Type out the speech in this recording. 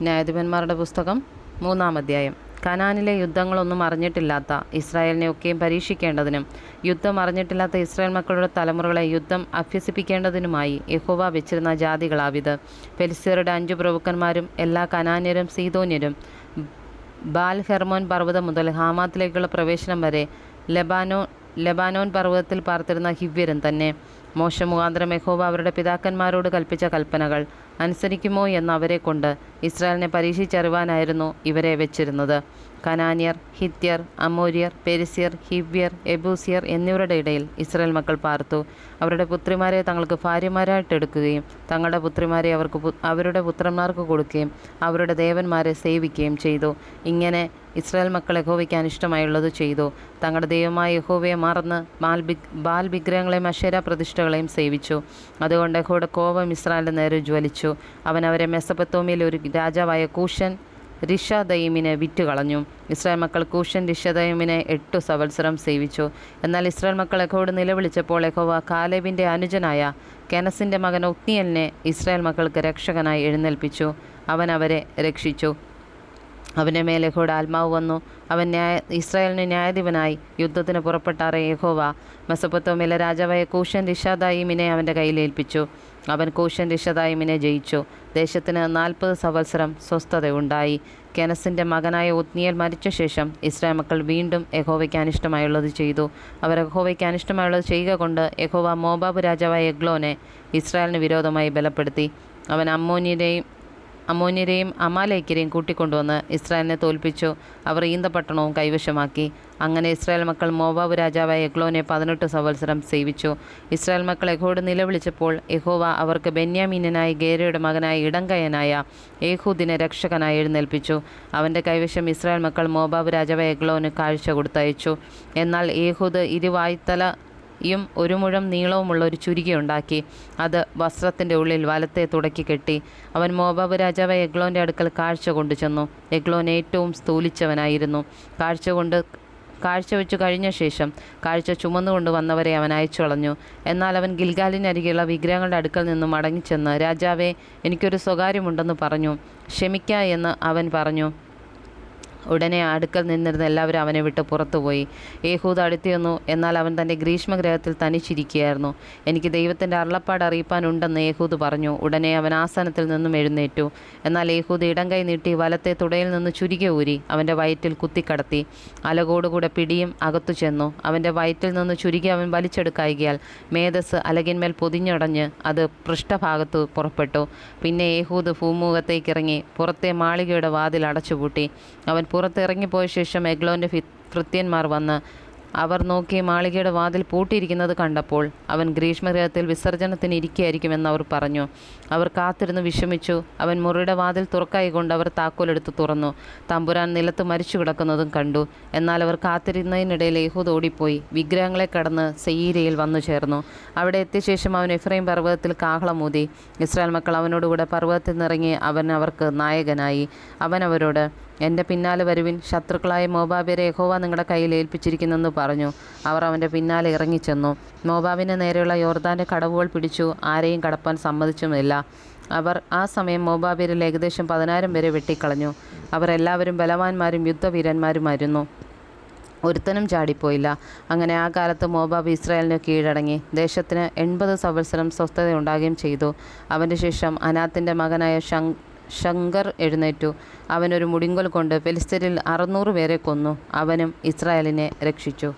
ന്യായാധിപന്മാരുടെ പുസ്തകം 3-ാം അധ്യായം. കനാനിലെ യുദ്ധങ്ങളൊന്നും അറിഞ്ഞിട്ടില്ലാത്ത ഇസ്രായേലിനെ ഒക്കെയും പരീക്ഷിക്കേണ്ടതിനും യുദ്ധം അറിഞ്ഞിട്ടില്ലാത്ത ഇസ്രായേൽ മക്കളുടെ തലമുറകളെ യുദ്ധം അഭ്യസിപ്പിക്കേണ്ടതിനുമായി യഹോവ വെച്ചിരുന്ന ജാതികളാവിത്. ഫെലിസ്ത്യരുടെ 5 പ്രഭുക്കന്മാരും എല്ലാ കനാന്യരും സീദോന്യരും ബാൽ ഹെർമോൻ പർവ്വതം മുതൽ ഹാമാത്തിലേക്കുള്ള പ്രവേശനം വരെ ലെബാനോൻ പർവ്വതത്തിൽ പാർത്തിരുന്ന ഹിവ്യരും തന്നെ. മോശെ മുഖാന്തരം യഹോവ അവരുടെ പിതാക്കന്മാരോട് കൽപ്പിച്ച കൽപ്പനകൾ അനുസരിക്കുമോ എന്ന് അവരെ കൊണ്ട് ഇസ്രായേലിനെ പരീക്ഷിച്ചറിവാനായിരുന്നു ഇവരെ വെച്ചിരുന്നത്. കനാന്യർ, ഹിത്യർ, അമോര്യർ, പെരിസ്യർ, ഹിവ്യർ, എബൂസിയർ എന്നിവരുടെ ഇടയിൽ ഇസ്രായേൽ മക്കൾ പാർത്തു. അവരുടെ പുത്രിമാരെ തങ്ങൾക്ക് ഭാര്യമാരായിട്ടെടുക്കുകയും തങ്ങളുടെ പുത്രിമാരെ അവരുടെ പുത്രന്മാർക്ക് കൊടുക്കുകയും അവരുടെ ദേവന്മാരെ സേവിക്കുകയും ചെയ്തു. ഇങ്ങനെ ഇസ്രായേൽ മക്കൾ യഹോവയ്ക്ക് അനിഷ്ടമായുള്ളത് ചെയ്തു. തങ്ങളുടെ ദൈവമായ യഹോവയെ മറന്ന് ബാൽ വിഗ്രഹങ്ങളെയും അശേര പ്രതിഷ്ഠകളെയും സേവിച്ചു. അതുകൊണ്ട് യഹോവയുടെ കോപം ഇസ്രായേലിന്റെ നേരെ ജ്വലിച്ചു. അവൻ അവരെ മെസൊപ്പൊത്താമ്യയിലെ ഒരു രാജാവായ കൂഷൻ രിഷദയീമിനെ വിറ്റുകളഞ്ഞു. ഇസ്രായേൽ മക്കൾ കൂഷൻ രിഷദയീമിനെ 8 സംവത്സരം സേവിച്ചു. എന്നാൽ ഇസ്രായേൽ മക്കൾ യഹോവയോട് നിലവിളിച്ചപ്പോൾ യഹോവ കാലേബിന്റെ അനുജനായ കെനസിന്റെ മകൻ ഒത്നിയേലിനെ ഇസ്രായേൽ മക്കൾക്ക് രക്ഷകനായി എഴുന്നേൽപ്പിച്ചു. അവൻ അവരെ രക്ഷിച്ചു. അവൻ്റെ മേൽ യഹോവയുടെ ആത്മാവ് വന്നു. അവൻ ഇസ്രായേലിന് ന്യായാധിപനായി യുദ്ധത്തിന് പുറപ്പെട്ടാറെ യഹോവ മെസൊപ്പൊത്താമ്യയിലെ രാജാവായ കൂഷൻ രിഷദയീമിനെ അവൻ്റെ കയ്യിലേൽപ്പിച്ചു. അവൻ കൂഷൻ രിഷദയീമിനെ ജയിച്ചു. ദേശത്തിന് 40 സംവത്സരം സ്വസ്ഥതയുണ്ടായി. കെനസിൻ്റെ മകനായ ഒത്നിയേൽ മരിച്ച ശേഷം ഇസ്രായേൽ മക്കൾ വീണ്ടും യഹോവയ്ക്ക് അനിഷ്ടമായുള്ളത് ചെയ്തു. അവർ യഹോവയ്ക്ക് അനിഷ്ടമായുള്ളത് ചെയ്യുക കൊണ്ട് യഹോവ മോവാബ് രാജാവായ എഗ്ലോനെ ഇസ്രായേലിന് വിരോധമായി ബലപ്പെടുത്തി. അവൻ അമ്മോന്യരെയും അമാലേക്യരെയും കൂട്ടിക്കൊണ്ടുവന്ന് ഇസ്രായേലിനെ തോൽപ്പിച്ചു. അവർ ഈന്തപട്ടണവും കൈവശമാക്കി. അങ്ങനെ ഇസ്രായേൽ മക്കൾ മോവാബ് രാജാവായ എഗ്ലോനെ 18 സംവത്സരം സേവിച്ചു. ഇസ്രായേൽ മക്കൾ യഹോവയോട് നിലവിളിച്ചപ്പോൾ യഹോവ അവർക്ക് ബെന്യാമീനായ ഗേരയുടെ മകനായ ഇടങ്കയനായ ഏഹൂദിനെ രക്ഷകനായി എഴുന്നേൽപ്പിച്ചു. അവൻ്റെ കൈവശം ഇസ്രായേൽ മക്കൾ മോവാബ് രാജാവായ എഗ്ലോന് കാഴ്ച കൊടുത്തയച്ചു. എന്നാൽ ഏഹൂദ് ഇരുവായ്ത്തലയും 1 മുഴം നീളവുമുള്ള ഒരു ചുരികയുണ്ടാക്കി. അത് വസ്ത്രത്തിൻ്റെ ഉള്ളിൽ വലത്തെ തുടക്കി കെട്ടി. അവൻ മോവാബ് രാജാവായ എഗ്ലോൻ്റെ അടുക്കൽ കാഴ്ച കൊണ്ടു ചെന്നു. എഗ്ലോൻ ഏറ്റവും സ്ഥൂലിച്ചവനായിരുന്നു. കാഴ്ചവെച്ചു കഴിഞ്ഞ ശേഷം കാഴ്ച ചുമന്നുകൊണ്ട് വന്നവരെ അവൻ അയച്ചു കളഞ്ഞു. എന്നാൽ അവൻ ഗിൽഗാലിനരികെയുള്ള വിഗ്രഹങ്ങളുടെ അടുക്കൽ നിന്നും മടങ്ങിച്ചെന്ന്, രാജാവേ, എനിക്കൊരു സ്വകാര്യമുണ്ടെന്ന് പറഞ്ഞു. ക്ഷമിക്ക എന്ന് അവൻ പറഞ്ഞു. ഉടനെ അടുക്കൽ നിന്നിരുന്ന എല്ലാവരും അവനെ വിട്ട് പുറത്തുപോയി. ഏഹൂദ് അടുത്തു വന്നു. എന്നാൽ അവൻ തൻ്റെ ഗ്രീഷ്മഗ്രഹത്തിൽ തനിച്ചിരിക്കുകയായിരുന്നു. എനിക്ക് ദൈവത്തിൻ്റെ അരുളപ്പാട് അറിയിപ്പാനുണ്ടെന്ന് ഏഹൂദ് പറഞ്ഞു. ഉടനെ അവൻ ആസനത്തിൽ നിന്നും എഴുന്നേറ്റു. എന്നാൽ ഏഹൂദ് ഇടംകൈ നീട്ടി വലത്തെ തുടയിൽ നിന്ന് ചുരിക ഊരി അവൻ്റെ വയറ്റിൽ കുത്തിക്കടത്തി. അലകോടുകൂടെ പിടിയും അകത്തു ചെന്നു. അവൻ്റെ വയറ്റിൽ നിന്ന് ചുരിക അവൻ വലിച്ചെടുക്കായികയാൽ മേധസ് അലകിന്മേൽ പൊതിഞ്ഞടഞ്ഞ് അത് പൃഷ്ഠഭാഗത്തു പുറപ്പെട്ടു. പിന്നെ ഏഹൂദ് ഭൂമുഖത്തേക്കിറങ്ങി പുറത്തെ മാളികയുടെ വാതിൽ അടച്ചുപൂട്ടി. അവൻ പുറത്തിറങ്ങിപ്പോയ ശേഷം എഗ്ലോൻ്റെ ഭൃത്യന്മാർ വന്ന് അവർ നോക്കി മാളികയുടെ വാതിൽ പൂട്ടിയിരിക്കുന്നത് കണ്ടപ്പോൾ അവൻ ഗ്രീഷ്മഗൃഹത്തിൽ വിസർജനത്തിന് ഇരിക്കുകയായിരിക്കുമെന്ന് അവർ പറഞ്ഞു. അവർ കാത്തിരുന്ന് വിഷമിച്ചു. അവൻ മുറിയുടെ വാതിൽ തുറക്കായിക്കൊണ്ട് അവർ താക്കോലെടുത്ത് തുറന്നു. തമ്പുരാൻ നിലത്ത് മരിച്ചു കിടക്കുന്നതും കണ്ടു. എന്നാൽ അവർ കാത്തിരുന്നതിനിടയിൽ യഹൂദ് ഓടിപ്പോയി വിഗ്രഹങ്ങളെ കടന്ന് സെയീരയിൽ വന്നു ചേർന്നു. അവിടെ എത്തിയ ശേഷം അവൻ എഫ്രൈം പർവ്വതത്തിൽ കാഹളമൂതി. ഇസ്രായേൽ മക്കൾ അവനോടുകൂടെ പർവ്വതത്തിൽ നിന്നിറങ്ങി അവൻ അവർക്ക് നായകനായി. അവൻ അവരോട്, എൻ്റെ പിന്നാലെ വരുവിൻ, ശത്രുക്കളായ മോവാബ്യരെ യഹോവ നിങ്ങളുടെ കയ്യിൽ ഏൽപ്പിച്ചിരിക്കുന്നെന്ന് പറഞ്ഞു. അവർ അവൻ്റെ പിന്നാലെ ഇറങ്ങിച്ചെന്നു. മോവാബിന് നേരെയുള്ള യോർദാൻ്റെ കടവുകൾ പിടിച്ചു. ആരെയും കടപ്പാൻ സമ്മതിച്ചുമില്ല. അവർ ആ സമയം മോവാബ്യരിൽ ഏകദേശം 10,000 പേരെ വെട്ടിക്കളഞ്ഞു. അവർ എല്ലാവരും ബലവാന്മാരും യുദ്ധവീരന്മാരുമായിരുന്നു. ഒരുത്തനും ചാടിപ്പോയില്ല. അങ്ങനെ ആ കാലത്ത് മോവാബ് ഇസ്രായേലിന് കീഴടങ്ങി. ദേശത്തിന് 80 സംവത്സരം സ്വസ്ഥതയുണ്ടാകുകയും ചെയ്തു. അവൻ്റെ ശേഷം അനാത്തിൻ്റെ മകനായ ശങ്കർ എഴുന്നേറ്റു. അവനൊരു മുടിങ്കോൽ കൊണ്ട് ഫെലിസ്ത്യരിൽ 600 പേരെ കൊന്നു. അവനും ഇസ്രായേലിനെ രക്ഷിച്ചു.